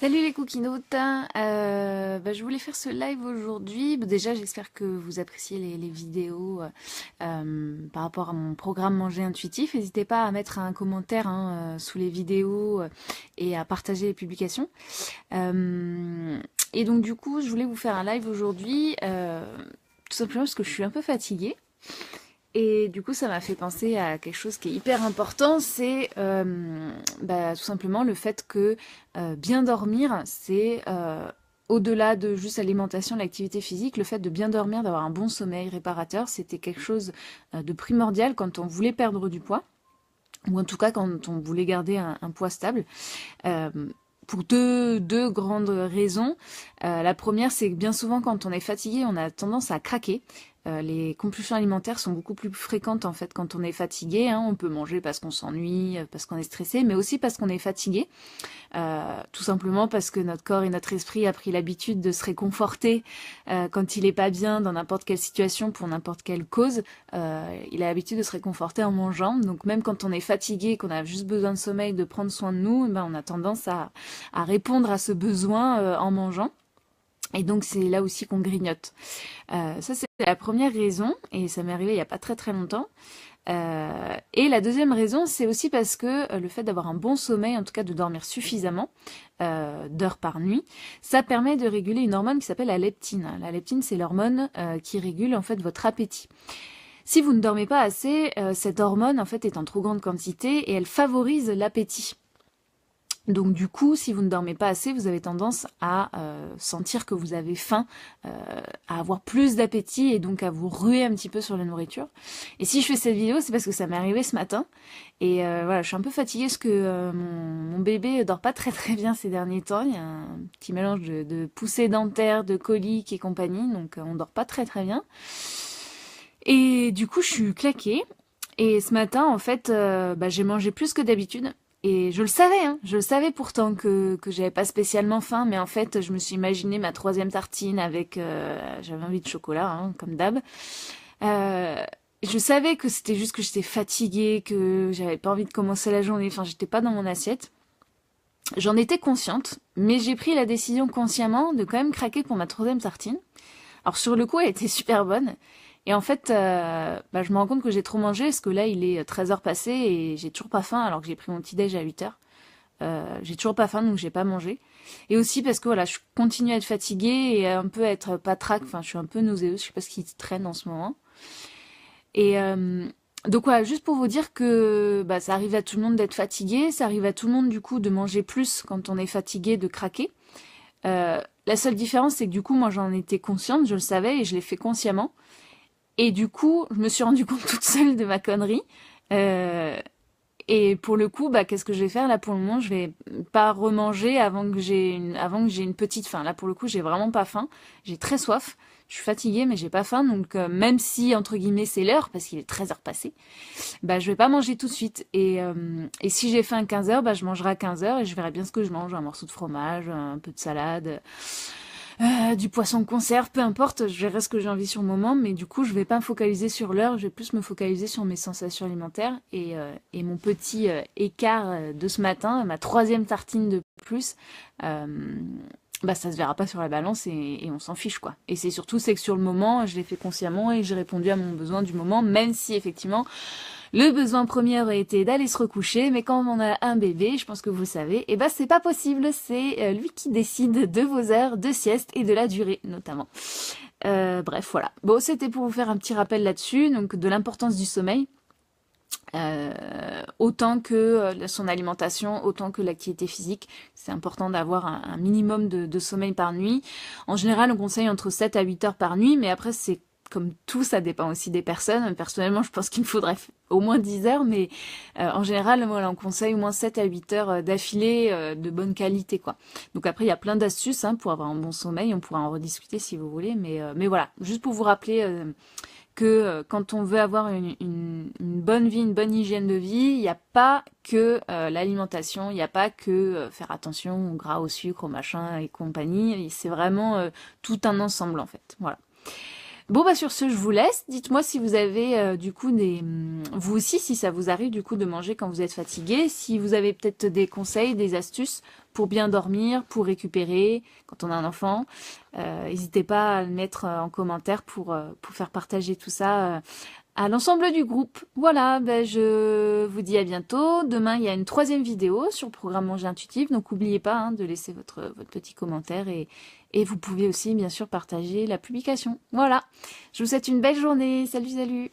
Salut les coquinotes. Je voulais faire ce live aujourd'hui. Déjà, j'espère que vous appréciez les vidéos par rapport à mon programme Manger Intuitif. N'hésitez pas à mettre un commentaire sous les vidéos et à partager les publications. Et donc du coup, je voulais vous faire un live aujourd'hui, tout simplement parce que je suis un peu fatiguée. Et du coup, ça m'a fait penser à quelque chose qui est hyper important, c'est tout simplement le fait que bien dormir, c'est au-delà de juste l'alimentation, l'activité physique, le fait de bien dormir, d'avoir un bon sommeil réparateur, c'était quelque chose de primordial quand on voulait perdre du poids, ou en tout cas quand on voulait garder un poids stable. Euh, pour deux grandes raisons. La première, c'est que bien souvent, quand on est fatigué, on a tendance à craquer. Les compulsions alimentaires sont beaucoup plus fréquentes en fait quand on est fatigué. On peut manger parce qu'on s'ennuie, parce qu'on est stressé, mais aussi parce qu'on est fatigué. Tout simplement parce que notre corps et notre esprit a pris l'habitude de se réconforter quand il est pas bien dans n'importe quelle situation pour n'importe quelle cause. Il a l'habitude de se réconforter en mangeant. Donc même quand on est fatigué, qu'on a juste besoin de sommeil, de prendre soin de nous, on a tendance à répondre à ce besoin en mangeant. Et donc c'est là aussi qu'on grignote. Ça c'est la première raison, et ça m'est arrivé il n'y a pas très très longtemps. Et la deuxième raison, c'est aussi parce que le fait d'avoir un bon sommeil, en tout cas de dormir suffisamment d'heures par nuit, ça permet de réguler une hormone qui s'appelle la leptine. La leptine, c'est l'hormone qui régule en fait votre appétit. Si vous ne dormez pas assez, cette hormone en fait est en trop grande quantité et elle favorise l'appétit. Donc du coup, si vous ne dormez pas assez, vous avez tendance à sentir que vous avez faim, à avoir plus d'appétit et donc à vous ruer un petit peu sur la nourriture. Et si je fais cette vidéo, c'est parce que ça m'est arrivé ce matin. Et voilà, je suis un peu fatiguée parce que mon bébé dort pas très très bien ces derniers temps. Il y a un petit mélange de poussées dentaires, de coliques et compagnie, donc on dort pas très très bien. Et du coup, je suis claquée. Et ce matin, en fait, j'ai mangé plus que d'habitude. Et je le savais, je le savais pourtant que j'avais pas spécialement faim, mais en fait, je me suis imaginé ma troisième tartine avec, j'avais envie de chocolat, comme d'hab. Euh, je savais que c'était juste que j'étais fatiguée, que j'avais pas envie de commencer la journée, enfin, j'étais pas dans mon assiette. J'en étais consciente, mais j'ai pris la décision consciemment de quand même craquer pour ma troisième tartine. Alors sur le coup, elle était super bonne. Et en fait, je me rends compte que j'ai trop mangé parce que là, il est 13 heures passées et j'ai toujours pas faim alors que j'ai pris mon petit déj à 8 heures. J'ai toujours pas faim donc j'ai pas mangé. Et aussi parce que voilà, je continue à être fatiguée et un peu à être patraque. Enfin, je suis un peu nauséeuse. Je sais pas ce qui traîne en ce moment. Et donc voilà, juste pour vous dire que ça arrive à tout le monde d'être fatigué. Ça arrive à tout le monde du coup de manger plus quand on est fatigué, de craquer. La seule différence, c'est que du coup, moi, j'en étais consciente, je le savais et je l'ai fait consciemment. Et du coup, je me suis rendu compte toute seule de ma connerie. Euh, et pour le coup, qu'est-ce que je vais faire là pour le moment? Je vais pas remanger avant que j'ai une petite faim. Là pour le coup, j'ai vraiment pas faim. J'ai très soif. Je suis fatiguée, mais j'ai pas faim. Donc même si entre guillemets c'est l'heure, parce qu'il est 13 heures passées, je vais pas manger tout de suite. Et si j'ai faim à 15 heures, je mangerai à 15 heures et je verrai bien ce que je mange. Un morceau de fromage, un peu de salade. Du poisson de conserve, peu importe, je verrai ce que j'ai envie sur le moment, mais du coup, je vais pas me focaliser sur l'heure, je vais plus me focaliser sur mes sensations alimentaires et mon petit écart de ce matin, ma troisième tartine de plus, euh, ça se verra pas sur la balance et on s'en fiche quoi. Et c'est surtout c'est que sur le moment, je l'ai fait consciemment et j'ai répondu à mon besoin du moment, même si effectivement le besoin premier aurait été d'aller se recoucher, mais quand on a un bébé, je pense que vous savez, c'est pas possible, c'est lui qui décide de vos heures de sieste et de la durée notamment. Bref, voilà. Bon, c'était pour vous faire un petit rappel là-dessus, donc de l'importance du sommeil. Autant que son alimentation, autant que l'activité physique. C'est important d'avoir un minimum de sommeil par nuit. En général, on conseille entre 7 à 8 heures par nuit, mais après, c'est comme tout, ça dépend aussi des personnes. Personnellement, je pense qu'il me faudrait au moins 10 heures, mais en général, voilà, on conseille au moins 7 à 8 heures d'affilée de bonne qualité, quoi. Donc après, il y a plein d'astuces pour avoir un bon sommeil. On pourra en rediscuter si vous voulez, mais voilà, juste pour vous rappeler que quand on veut avoir une bonne vie, une bonne hygiène de vie, il n'y a pas que l'alimentation, il n'y a pas que faire attention au gras, au sucre, au machin et compagnie. C'est vraiment tout un ensemble en fait. Voilà. Bon bah sur ce, je vous laisse. Dites-moi si vous avez du coup vous aussi, si ça vous arrive du coup de manger quand vous êtes fatigué, si vous avez peut-être des conseils, des astuces pour bien dormir, pour récupérer quand on a un enfant. N'hésitez pas à le mettre en commentaire pour faire partager tout ça à l'ensemble du groupe. Voilà, ben je vous dis à bientôt. Demain, il y a une troisième vidéo sur le programme Manger Intuitif, donc n'oubliez pas hein, de laisser votre petit commentaire et vous pouvez aussi bien sûr partager la publication. Voilà, je vous souhaite une belle journée. Salut, salut!